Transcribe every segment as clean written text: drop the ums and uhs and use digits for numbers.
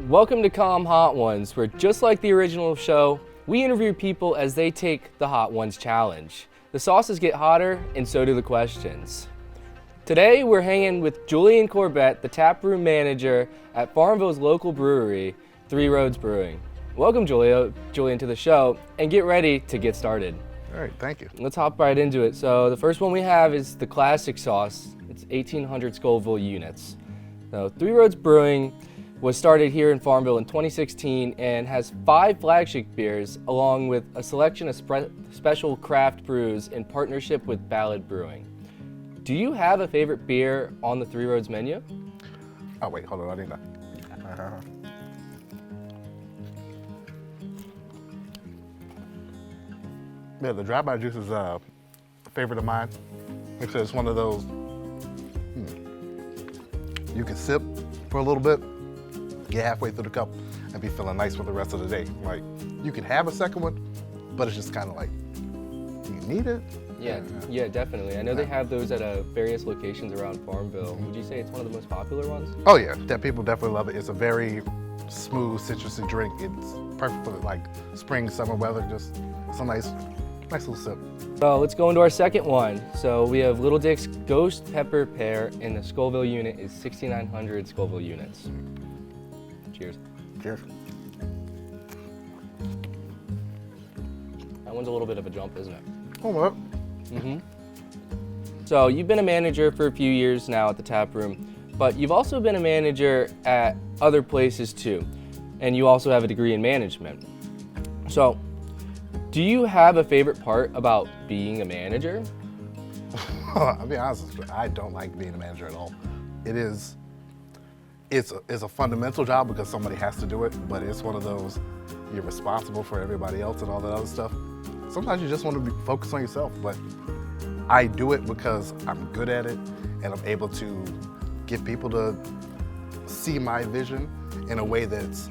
Welcome to COMM Hot Ones, where just like the original show, we interview people as they take the Hot Ones challenge. The sauces get hotter, and so do the questions. Today, we're hanging with Jullian Corbett, the taproom manager at Farmville's local brewery, Three Roads Brewing. Welcome, Jullian, to the show, and get ready to get started. All right, thank you. Let's hop right into it. So the first one we have is the classic sauce. It's 1,800 Scoville units. So Three Roads Brewing was started here in Farmville in 2016 and has 5 flagship beers along with a selection of special craft brews in partnership with Ballad Brewing. Do you have a favorite beer on the Three Roads menu? Oh wait, hold on, I need that. Yeah, the dry bar juice is a favorite of mine. Like I said, it's one of those you can sip for a little bit, get halfway through the cup, and be feeling nice for the rest of the day. Like, you can have a second one, but it's just kind of like, do you need it? Yeah, definitely. I know they have those at various locations around Farmville. Would you say it's one of the most popular ones? Oh yeah, people definitely love it. It's a very smooth, citrusy drink. It's perfect for like spring, summer weather. Just it's a nice little sip. So let's go into our second one. So we have Little Dick's Ghost Pepper Pear, and the Scoville unit is 6,900 Scoville units. Cheers. Cheers. That one's a little bit of a jump, isn't it? Oh, what? So you've been a manager for a few years now at the tap room, but you've also been a manager at other places too, and you also have a degree in management. So do you have a favorite part about being a manager? I'll be honest with you, I don't like being a manager at all. It's a fundamental job because somebody has to do it, but it's one of those, you're responsible for everybody else and all that other stuff. Sometimes you just want to be focused on yourself, but I do it because I'm good at it and I'm able to get people to see my vision in a way that's,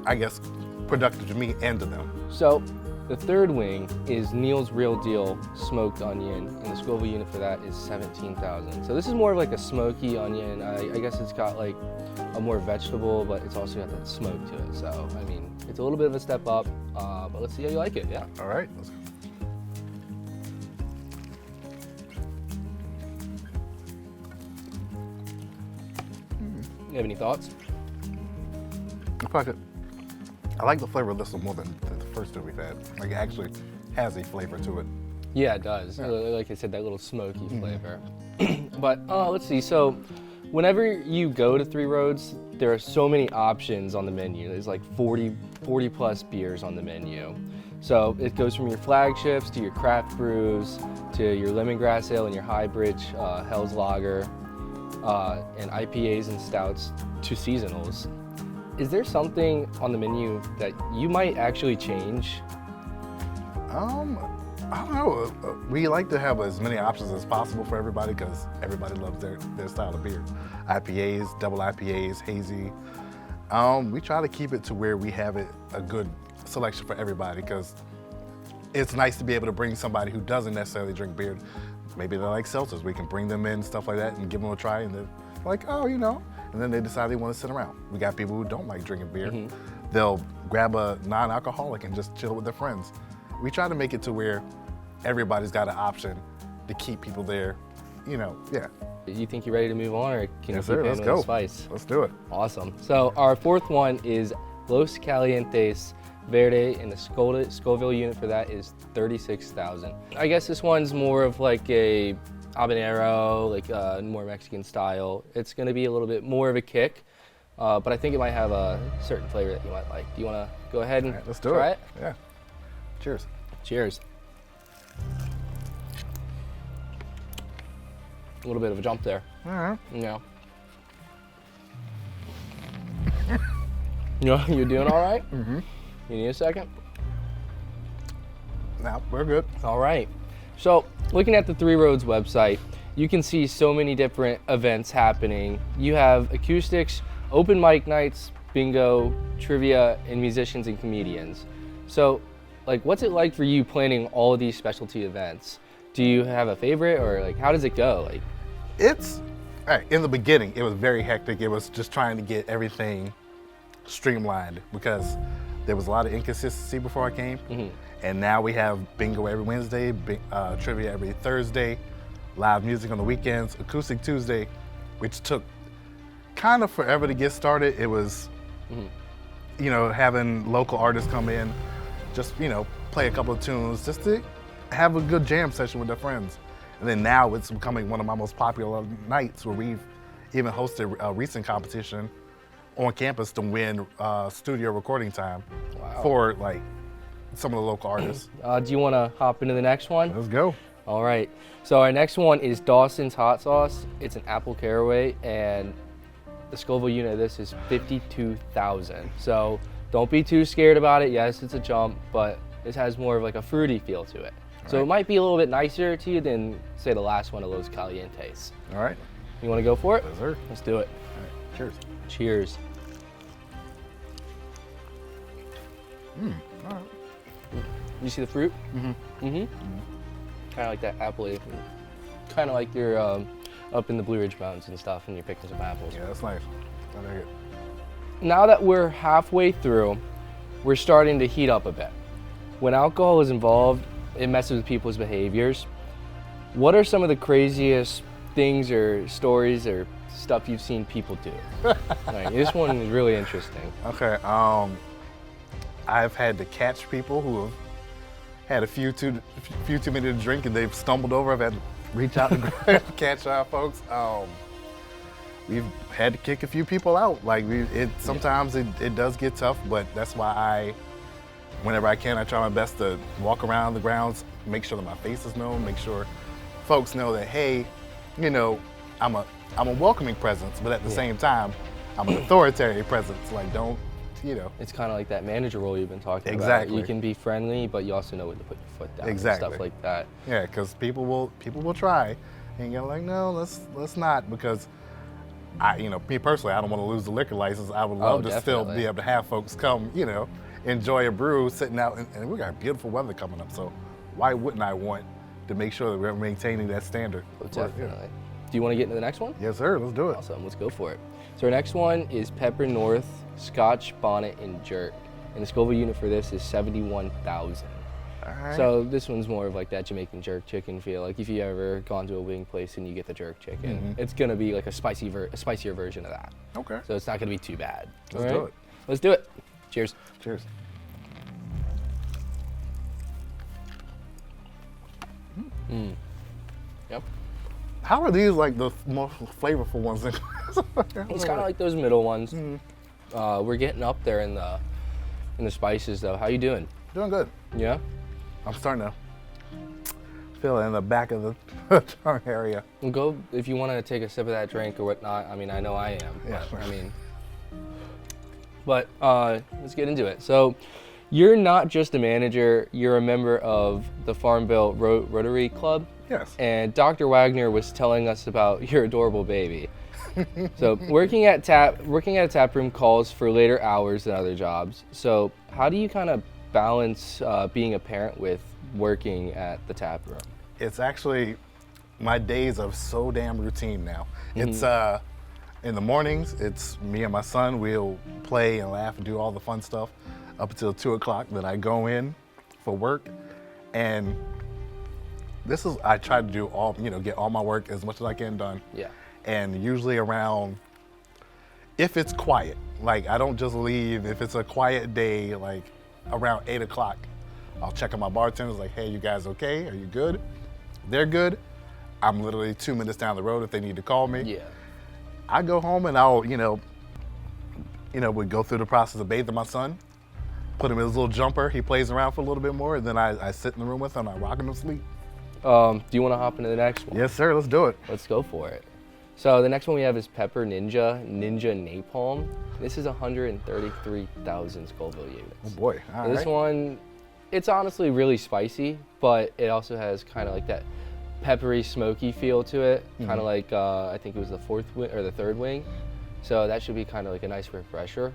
I guess, productive to me and to them. So the third wing is Neil's Real Deal Smoked Onion, and the Scoville unit for that is 17,000. So this is more of like a smoky onion. I guess it's got like a more vegetable, but it's also got that smoke to it. So, I mean, it's a little bit of a step up, but let's see how you like it, yeah. All right, let's go. You have any thoughts? I like the flavor of this one more than the first two we've had. Like, it actually has a flavor to it. Yeah, it does. Yeah. Like I said, that little smoky flavor. But let's see. So whenever you go to Three Roads, there are so many options on the menu. There's like 40 plus beers on the menu. So it goes from your flagships to your craft brews to your lemongrass ale and your hybrid Hell's Lager and IPAs and stouts to seasonals. Is there something on the menu that you might actually change? I don't know. We like to have as many options as possible for everybody because everybody loves their style of beer. IPAs, double IPAs, hazy. We try to keep it to where we have a good selection for everybody because it's nice to be able to bring somebody who doesn't necessarily drink beer. Maybe they like seltzers. We can bring them in, stuff like that, and give them a try, and they're like, oh, you know. And then they decide they want to sit around. We got people who don't like drinking beer. They'll grab a non-alcoholic and just chill with their friends. We try to make it to where everybody's got an option to keep people there, you know, yeah. You think you're ready to move on, or can you keep in let's with go. the spice? Let's do it. Awesome. So our fourth one is Los Calientes Verde, and the Scoville unit for that is 36,000. I guess this one's more of like a habanero, like more Mexican style. It's gonna be a little bit more of a kick, but I think it might have a certain flavor that you might like. Do you wanna go ahead and let's do try it? Yeah. Cheers. Cheers. A little bit of a jump there. All right. Yeah. You doing all right? You need a second? Now, we're good. All right. So, looking at the Three Roads website, you can see so many different events happening. You have acoustics, open mic nights, bingo, trivia, and musicians and comedians. So, like, what's it like for you planning all of these specialty events? Do you have a favorite, or like, how does it go? Like, It's, in the beginning, it was very hectic. It was just trying to get everything streamlined because there was a lot of inconsistency before I came. And now we have bingo every Wednesday, trivia every Thursday, live music on the weekends, acoustic Tuesday, which took kind of forever to get started. It was, you know, having local artists come in, just, you know, play a couple of tunes, just to have a good jam session with their friends. And then now it's becoming one of my most popular nights, where we've even hosted a recent competition on campus to win studio recording time for like some of the local artists. Do you want to hop into the next one? Let's go. All right. So our next one is Dawson's Hot Sauce. It's an apple caraway, and the Scoville unit of this is 52,000. So don't be too scared about it. Yes, it's a jump, but this has more of like a fruity feel to it. So it might be a little bit nicer to you than, say, the last one of Los Calientes. All right. You want to go for it? Yes, sir. Let's do it. All right. Cheers. Cheers. All right. You see the fruit? Kind of like that apple. Kind of like you're up in the Blue Ridge Mountains and stuff, and you're picking some apples. Yeah, that's nice. I like it. Now that we're halfway through, we're starting to heat up a bit. When alcohol is involved, it messes with people's behaviors. What are some of the craziest things or stories or stuff you've seen people do? Like, this one is really interesting. Okay. I've had to catch people who have had a few too many to drink and they've stumbled over. I've had to reach out and catch our folks. We've had to kick a few people out. Like sometimes it does get tough, but that's why whenever I can, I try my best to walk around the grounds, make sure that my face is known, make sure folks know that, hey, you know, I'm a welcoming presence, but at the same time, I'm an authoritarian presence. Like, don't, you know. It's kind of like that manager role you've been talking about. Exactly. You can be friendly, but you also know when to put your foot down. Exactly. And stuff like that. Yeah, because people will try, and you're like, no, let's not, because me personally, I don't want to lose the liquor license. I would love to still be able to have folks come, you know, enjoy a brew sitting out, and we got beautiful weather coming up, so why wouldn't I want to make sure that we're maintaining that standard? Oh, definitely. Do you want to get into the next one? Yes, sir. Let's do it. Awesome. Let's go for it. So our next one is Pepper North Scotch Bonnet and Jerk, and the Scoville unit for this is 71,000. All right. So this one's more of like that Jamaican jerk chicken feel. Like if you ever gone to a wing place and you get the jerk chicken, it's gonna be like a spicier version of that. Okay. So it's not gonna be too bad. Let's do it. Let's do it. Cheers. Cheers. Yep. How are these like the most flavorful ones? It's kind of like those middle ones. We're getting up there in the spices though. How you doing? Doing good. Yeah. I'm starting to feel it in the back of the tongue area. Well, go if you want to take a sip of that drink or whatnot. I mean, I know I am. Yeah. But let's get into it. So, you're not just a manager. You're a member of the Farm Bill Rotary Club. Yes. And Dr. Waggoner was telling us about your adorable baby. So, working at a tap room calls for later hours than other jobs. So, how do you kind of balance being a parent with working at the tap room? It's actually, my days are so damn routine now. It's in the mornings, it's me and my son, we'll play and laugh and do all the fun stuff up until 2 o'clock. Then I go in for work, and I try to do get all my work as much as I can done. Yeah. And usually around, if it's quiet, like I don't just leave, if it's a quiet day, like around 8 o'clock, I'll check on my bartenders, like, hey, you guys okay? Are you good? They're good. I'm literally 2 minutes down the road if they need to call me. Yeah. I go home and I'll, we go through the process of bathing my son, put him in his little jumper, he plays around for a little bit more, and then I sit in the room with him, I rock him to sleep. Do you want to hop into the next one? Yes, sir, let's do it. Let's go for it. So the next one we have is Pepper Ninja Napalm. This is 133,000 Scoville units. Oh boy, all right. This one, it's honestly really spicy, but it also has kind of like that peppery, smoky feel to it. Kind of like, I think it was the third wing. So that should be kind of like a nice refresher,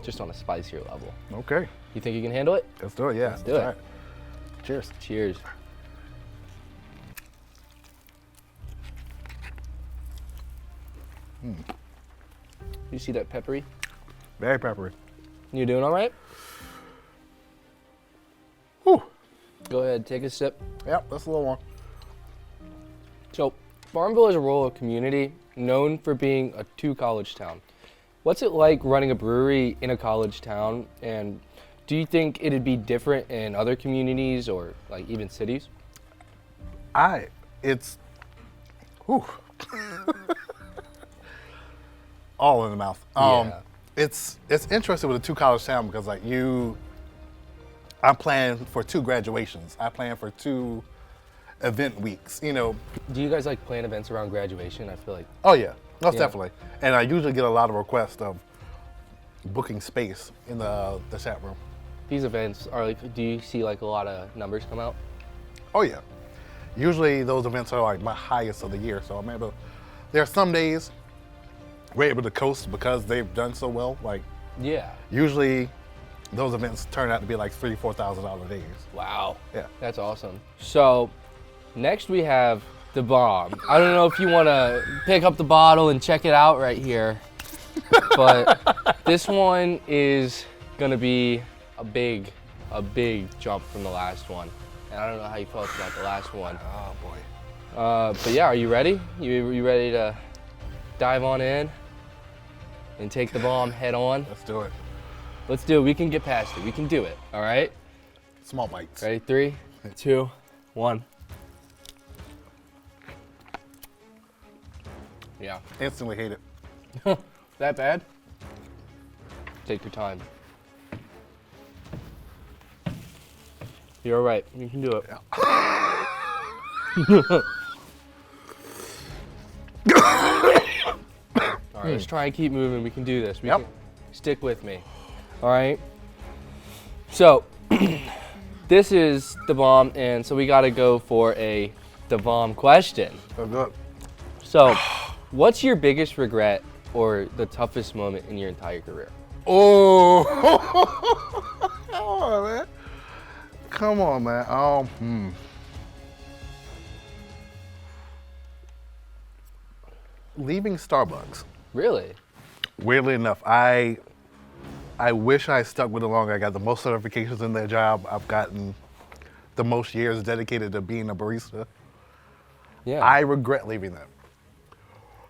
just on a spicier level. Okay. You think you can handle it? Let's do it, yeah. Let's do it. Right. Cheers. Cheers. You see that peppery? Very peppery. You doing all right? Whew. Go ahead, take a sip. Yep, that's a little one. So, Farmville is a rural community known for being a two-college town. What's it like running a brewery in a college town, and do you think it'd be different in other communities or like even cities? Whew. All in the mouth. Yeah. It's interesting with a two-college town because like I'm planning for 2 graduations. I plan for 2 event weeks, you know. Do you guys like plan events around graduation? I feel like. Oh yeah, most Yeah. definitely. And I usually get a lot of requests of booking space in the chat room. These events are like, do you see like a lot of numbers come out? Oh yeah. Usually those events are like my highest of the year. So I'm able, there are some days we're able to coast because they've done so well. Like Yeah. usually those events turn out to be like $3,000-$4,000 days. Wow. Yeah. That's awesome. So next we have the bomb. I don't know if you want to pick up the bottle and check it out right here, but this one is gonna be a big jump from the last one. And I don't know how you felt about the last one. Oh boy. But yeah, are you ready? You ready to dive on in and take the bomb head on? Let's do it. Let's do it. We can get past it. We can do it. All right? Small bites. Ready? 3, 2, 1. Yeah. Instantly hate it. That bad? Take your time. You're all right. You can do it. All right, let's try and keep moving. We can do this. Yep. Stick with me. All right. So, this is the bomb, and so we got to go for the bomb question. So good. So, what's your biggest regret or the toughest moment in your entire career? Oh, come on, man. Come on, man. Leaving Starbucks. Really? Weirdly enough, I wish I stuck with it longer. I got the most certifications in that job. I've gotten the most years dedicated to being a barista. Yeah. I regret leaving that.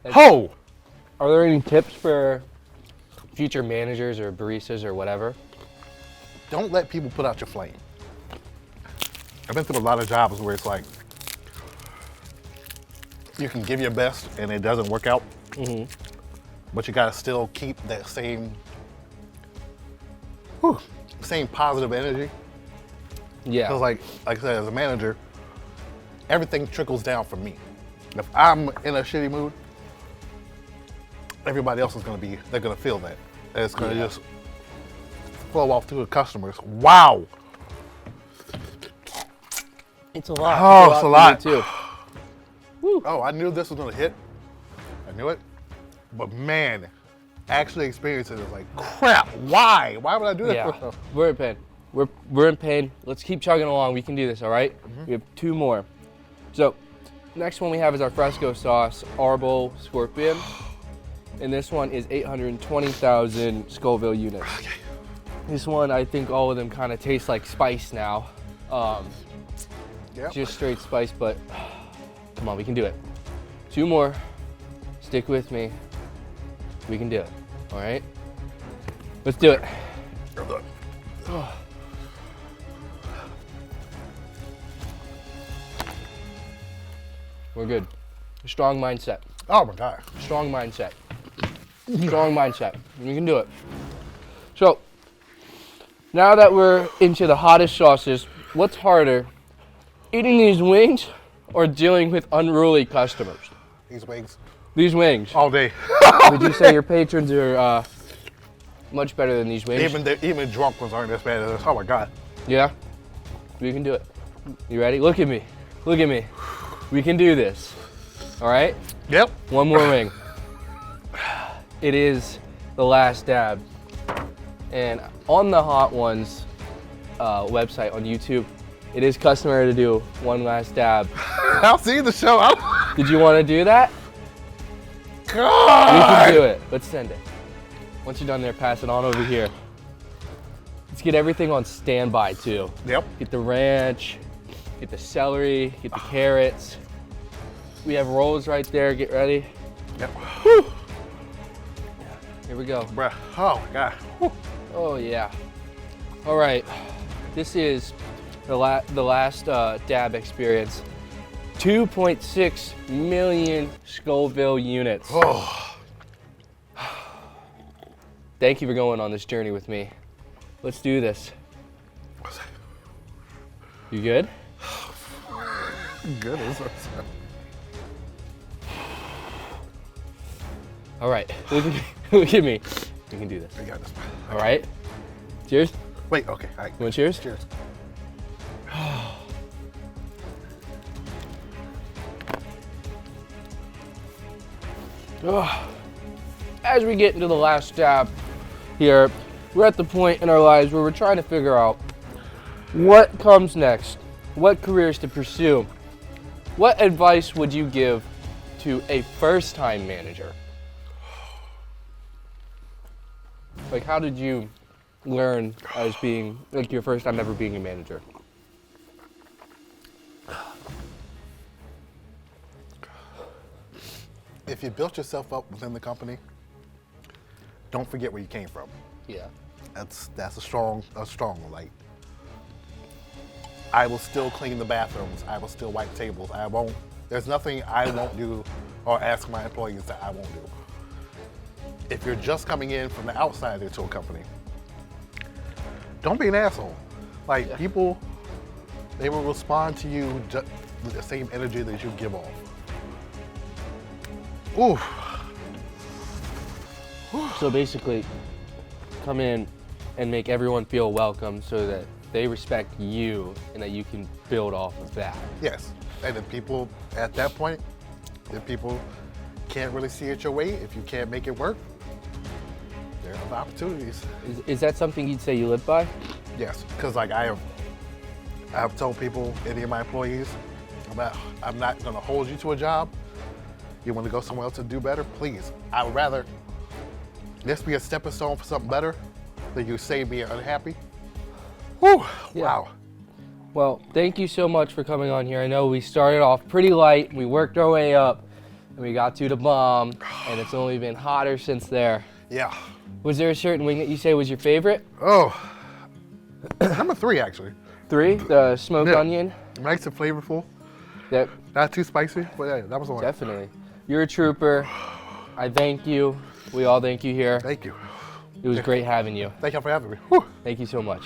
That's- Ho! Are there any tips for future managers or baristas or whatever? Don't let people put out your flame. I've been through a lot of jobs where it's like, you can give your best and it doesn't work out, but you gotta still keep that same positive energy. Yeah. Because like I said, as a manager, everything trickles down from me. If I'm in a shitty mood, everybody else is they're gonna feel that. And it's gonna just flow off to the customers. Wow. It's a lot. Oh, it's a lot. for me too. Woo. Oh, I knew this was gonna hit. I knew it. But man, actually experiencing it is like, crap, why? Why would I do that for Yeah. myself? We're in pain. We're in pain. Let's keep chugging along. We can do this, all right? We have 2 more. So, next one we have is our fresco sauce, Arbol Scorpion. And this one is 820,000 Scoville units. Okay. This one, I think all of them kind of taste like spice now. Yep. Just straight spice, but come on, we can do it. 2 more. Stick with me. We can do it. All right? Let's do it. We're good. Strong mindset. Oh my God. Strong mindset. Strong mindset. You can do it. So, now that we're into the hottest sauces, what's harder, eating these wings or dealing with unruly customers? These wings. These wings. All day. Would you say your patrons are much better than these wings? Even drunk ones aren't as bad as this. Oh my God. Yeah? We can do it. You ready? Look at me. Look at me. We can do this. All right? Yep. 1 more wing. It is the last dab. And on the Hot Ones website on YouTube, it is customary to do 1 last dab. I'll see the show. Did you want to do that? God. We can do it. Let's send it. Once you're done there, pass it on over here. Let's get everything on standby too. Yep. Get the ranch, get the celery, get the carrots. We have rolls right there, get ready. Yep. Whew. Here we go. Bruh. Oh my God. Whew. Oh yeah. All right, this is the last dab experience. 2.6 million Scoville units. Oh. Thank you for going on this journey with me. Let's do this. You good? Good. All right, look at me. Look at me. You can do this. I got this. All right. Cheers. Wait, okay. All right. You want cheers? Cheers. As we get into the last step here, we're at the point in our lives where we're trying to figure out what comes next, what careers to pursue. What advice would you give to a first-time manager? Like, how did you learn as being, like, your first time ever being a manager? If you built yourself up within the company, don't forget where you came from. Yeah. That's a strong one. Like, I will still clean the bathrooms. I will still wipe tables. There's nothing I won't do or ask my employees that I won't do. If you're just coming in from the outside into a company, don't be an asshole. Like, people, they will respond to you with the same energy that you give off. Ooh. So basically, come in and make everyone feel welcome so that they respect you and that you can build off of that. Yes, and if people, at that point, if people can't really see it your way, if you can't make it work, there are other opportunities. Is that something you'd say you live by? Yes, because like I have told people, any of my employees, I'm not gonna hold you to a job. You wanna go somewhere else to do better, please. I would rather this be a stepping stone for something better than you say being unhappy. Whew, Yeah. wow. Well, thank you so much for coming on here. I know we started off pretty light, we worked our way up, and we got to the bomb, and it's only been hotter since there. Yeah. Was there a certain wing that you say was your favorite? Oh, number 3 actually. 3, the smoked Yeah. onion? Nice and flavorful. That, Not too spicy, but yeah, that was the one. definitely. You're a trooper. I thank you. We all thank you here. Thank you. It was great having you. Thank you for having me. Whew. Thank you so much.